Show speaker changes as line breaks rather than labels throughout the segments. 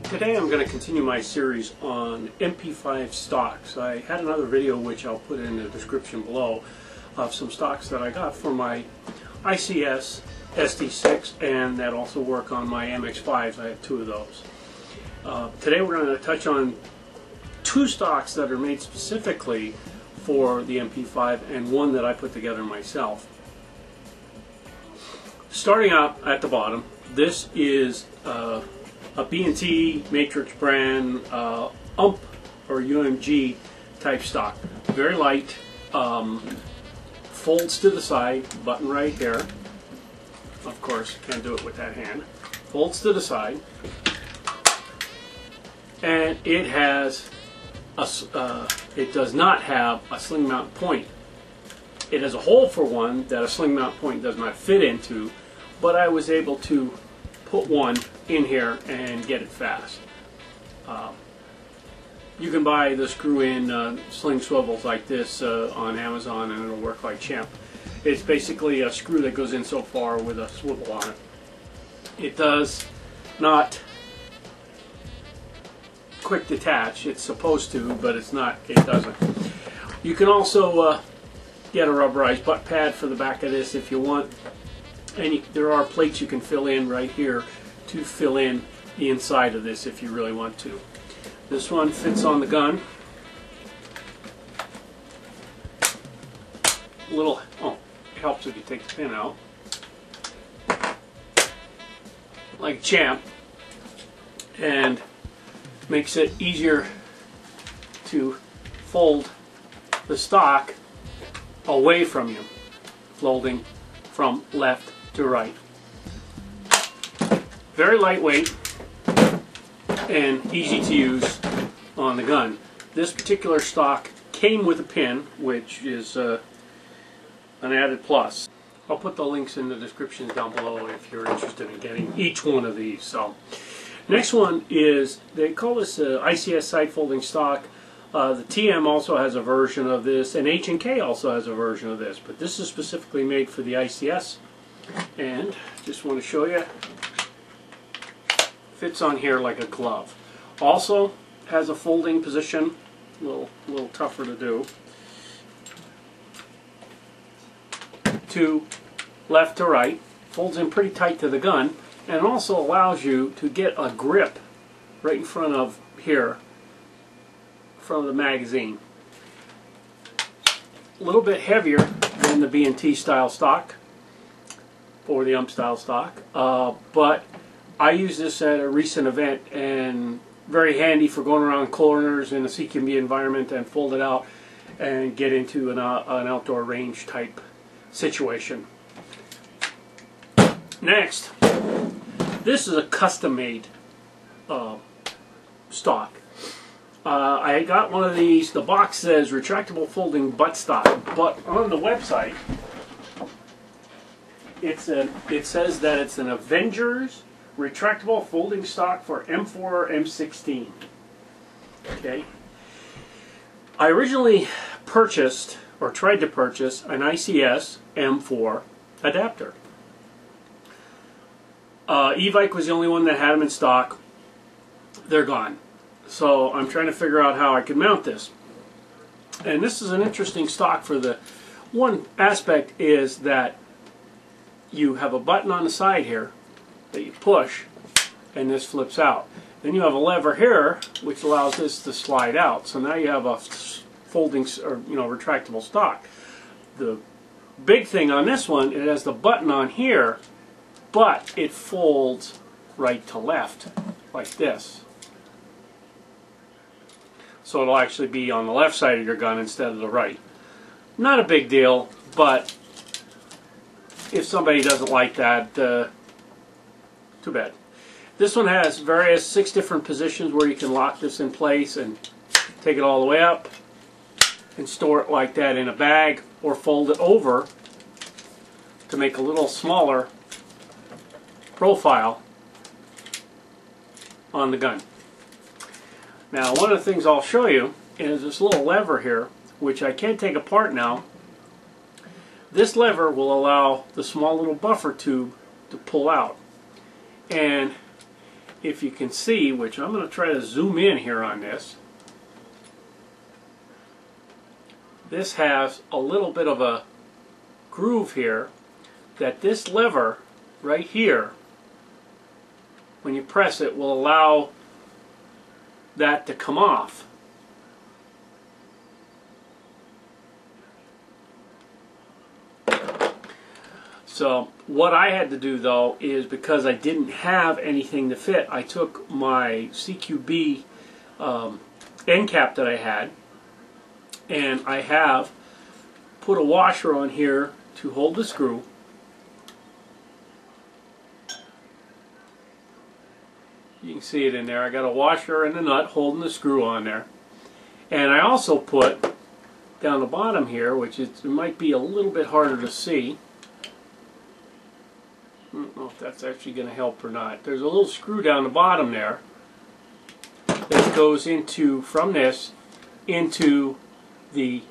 Today I'm going to continue my series on MP5 stocks. I had another video which I'll put in the description below of some stocks that I got for my Ics SD6 and that also work on my MX5s. I have two of those. Today we're going to touch on two stocks that are made specifically for the MP5 and one that I put together myself. Starting out at the bottom, this is a B&T Matrix brand UMP or UMG type stock. Very light, folds to the side, button right here. Of course, can't do it with that hand. Folds to the side, and it has it does not have a sling mount point. It has a hole for one that a sling mount point does not fit into, but I was able to put one in here and get it fast. You can buy the screw-in sling swivels like this on Amazon, and it'll work like champ. It's basically a screw that goes in so far with a swivel on it. It does not quick detach. It's supposed to, but it's not. It doesn't. You can also get a rubberized butt pad for the back of this if you want. And there are plates you can fill in right here to fill in the inside of this if you really want to. This one fits on the gun. It helps if you take the pin out. Like a champ. And makes it easier to fold the stock away from you, folding from left to right. Very lightweight and easy to use on the gun. This particular stock came with a pin, which is an added plus. I'll put the links in the description down below if you're interested in getting each one of these. So, next one is, they call this ICS side folding stock. The TM also has a version of this, and H&K also has a version of this, but this is specifically made for the ICS. And just want to show you, fits on here like a glove. Also has a folding position, a little tougher to do. To left to right, folds in pretty tight to the gun, and also allows you to get a grip right in front of here from the magazine. A little bit heavier than the B&T style stock or the UMP style stock, but I used this at a recent event and very handy for going around corners in a CQB environment and fold it out and get into an outdoor range type situation. Next, this is a custom made stock. I got one of these. The box says retractable folding butt stock, but on the website it says that it's an Avengers retractable folding stock for M4 or M16. Okay. I originally purchased, or tried to purchase, an Ics M4 Adapter. Evike was the only one that had them in stock. They're gone. So I'm trying to figure out how I can mount this. And this is an interesting stock for the one aspect is that you have a button on the side here that you push and this flips out. Then you have a lever here which allows this to slide out. So now you have a folding or retractable stock. The big thing on this one, it has the button on here, but it folds right to left like this. So it'll actually be on the left side of your gun instead of the right. Not a big deal, but if somebody doesn't like that, too bad. This one has 6 different positions where you can lock this in place and take it all the way up and store it like that in a bag, or fold it over to make a little smaller profile on the gun. Now, one of the things I'll show you is this little lever here, which I can't take apart now. This lever will allow the small little buffer tube to pull out. And if you can see, which I'm going to try to zoom in here on this, this has a little bit of a groove here that this lever right here, when you press it, will allow that to come off. So what I had to do though is, because I didn't have anything to fit, I took my CQB end cap that I had, and I have put a washer on here to hold the screw. You can see it in there. I got a washer and a nut holding the screw on there. And I also put down the bottom here, which it might be a little bit harder to see. I don't know if that's actually going to help or not. There's a little screw down the bottom there that goes into, from this, into the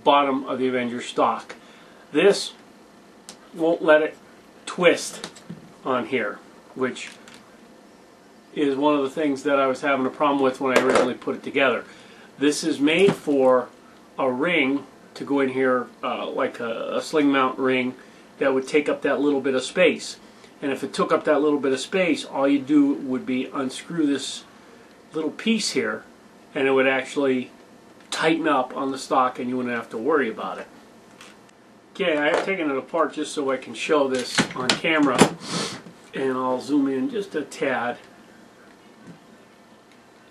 bottom of the Avengers stock. This won't let it twist on here, which is one of the things that I was having a problem with when I originally put it together. This is made for a ring to go in here, like a sling mount ring that would take up that little bit of space. And if it took up that little bit of space, all you do would be unscrew this little piece here, and it would actually tighten up on the stock and you wouldn't have to worry about it. Okay, I have taken it apart just so I can show this on camera, and I'll zoom in just a tad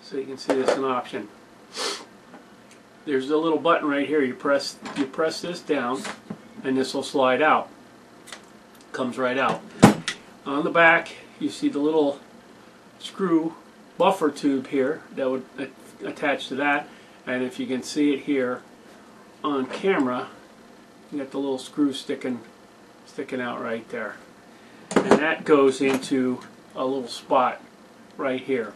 so you can see this in option. There's a little button right here. You press this down and this will slide out. Comes right out. On the back you see the little screw buffer tube here that would attach to that, and if you can see it here on camera, you got the little screw sticking out right there, and that goes into a little spot right here.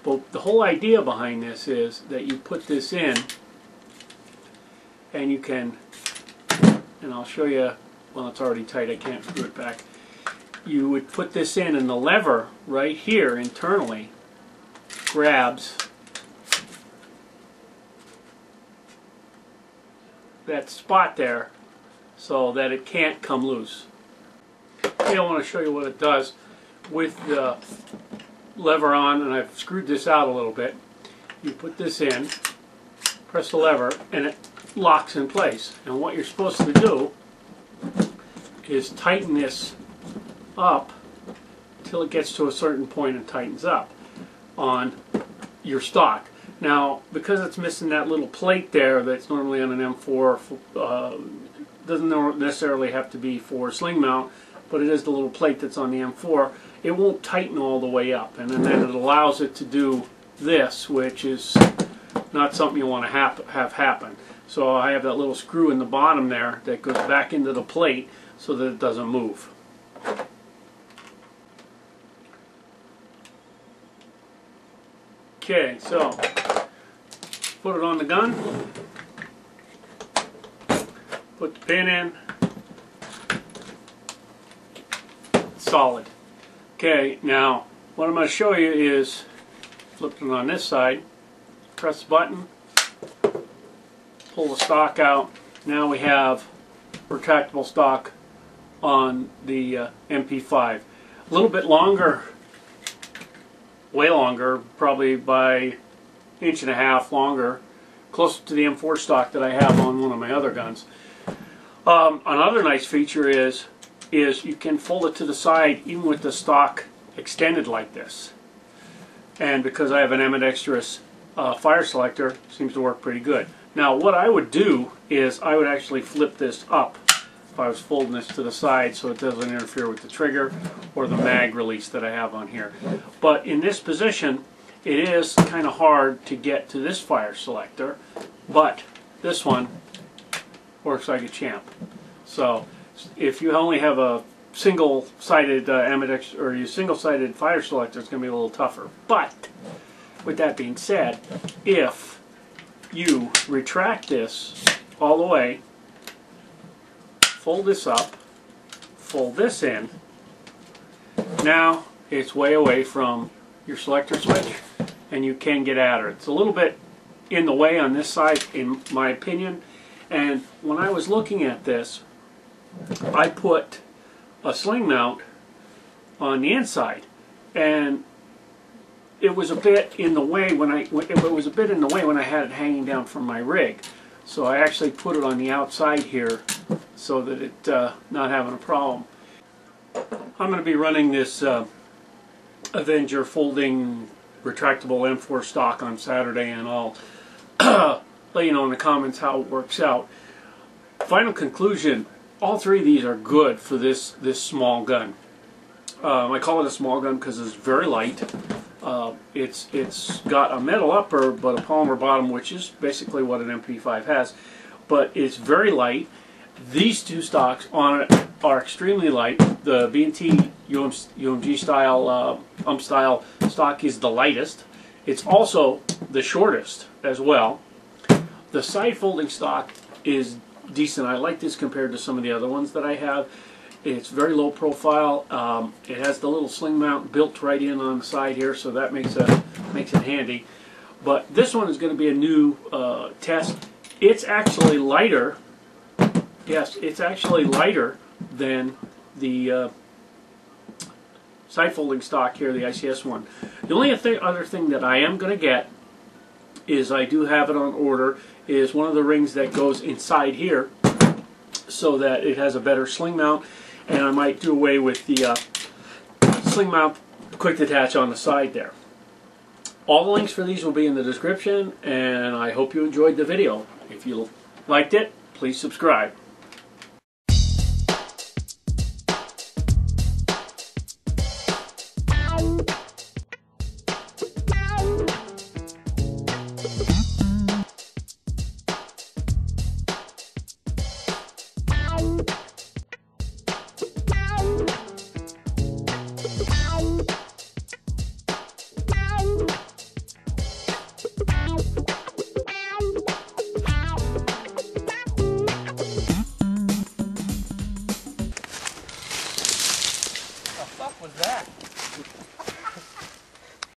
But the whole idea behind this is that you put this in and you can, and I'll show you, well, it's already tight, I can't screw it back. You would put this in and the lever right here internally grabs that spot there so that it can't come loose. Okay, I want to show you what it does with the lever on, and I've screwed this out a little bit. You put this in, press the lever, and it locks in place. And what you're supposed to do is tighten this up till it gets to a certain point and tightens up on your stock. Now, because it's missing that little plate there that's normally on an M4, doesn't necessarily have to be for sling mount, but it is the little plate that's on the M4, it won't tighten all the way up, and then it allows it to do this, which is not something you want to have happen. So I have that little screw in the bottom there that goes back into the plate so that it doesn't move. Okay, so put it on the gun, put the pin in, solid. Okay, now what I'm going to show you is flip it on this side, press the button, pull the stock out. Now we have retractable stock on the MP5. A little bit longer, way longer, probably by 1.5 inches longer, closer to the M4 stock that I have on one of my other guns. Another nice feature is you can fold it to the side even with the stock extended like this. And because I have an ambidextrous fire selector, it seems to work pretty good. Now what I would do is I would actually flip this up if I was folding this to the side so it doesn't interfere with the trigger or the mag release that I have on here. But in this position it is kind of hard to get to this fire selector, but this one works like a champ. So if you only have a single-sided ambidextrous or single-sided fire selector, it's going to be a little tougher. But with that being said, if you retract this all the way, fold this up, fold this in, now it's way away from your selector switch, and you can get at her. It's a little bit in the way on this side, in my opinion. And when I was looking at this, I put a sling mount on the inside, and it was a bit in the way when I had it hanging down from my rig. So I actually put it on the outside here so that it not having a problem. I'm going to be running this Avenger folding retractable M4 stock on Saturday, and I'll let you know in the comments how it works out. Final conclusion: all three of these are good for this small gun. I call it a small gun because it's very light. It's got a metal upper but a polymer bottom, which is basically what an MP5 has. But it's very light. These two stocks on it are extremely light. The B&T UMG style, style stock is the lightest. It's also the shortest as well. The side folding stock is decent. I like this compared to some of the other ones that I have. It's very low profile. It has the little sling mount built right in on the side here, so that makes it handy. But this one is going to be a new test. It's actually lighter. Yes, it's actually lighter than the side folding stock here, the ICS one. The only other thing that I am going to get is, I do have it on order, is one of the rings that goes inside here so that it has a better sling mount, and I might do away with the sling mount quick detach on the side there. All the links for these will be in the description, and I hope you enjoyed the video. If you liked it, please subscribe.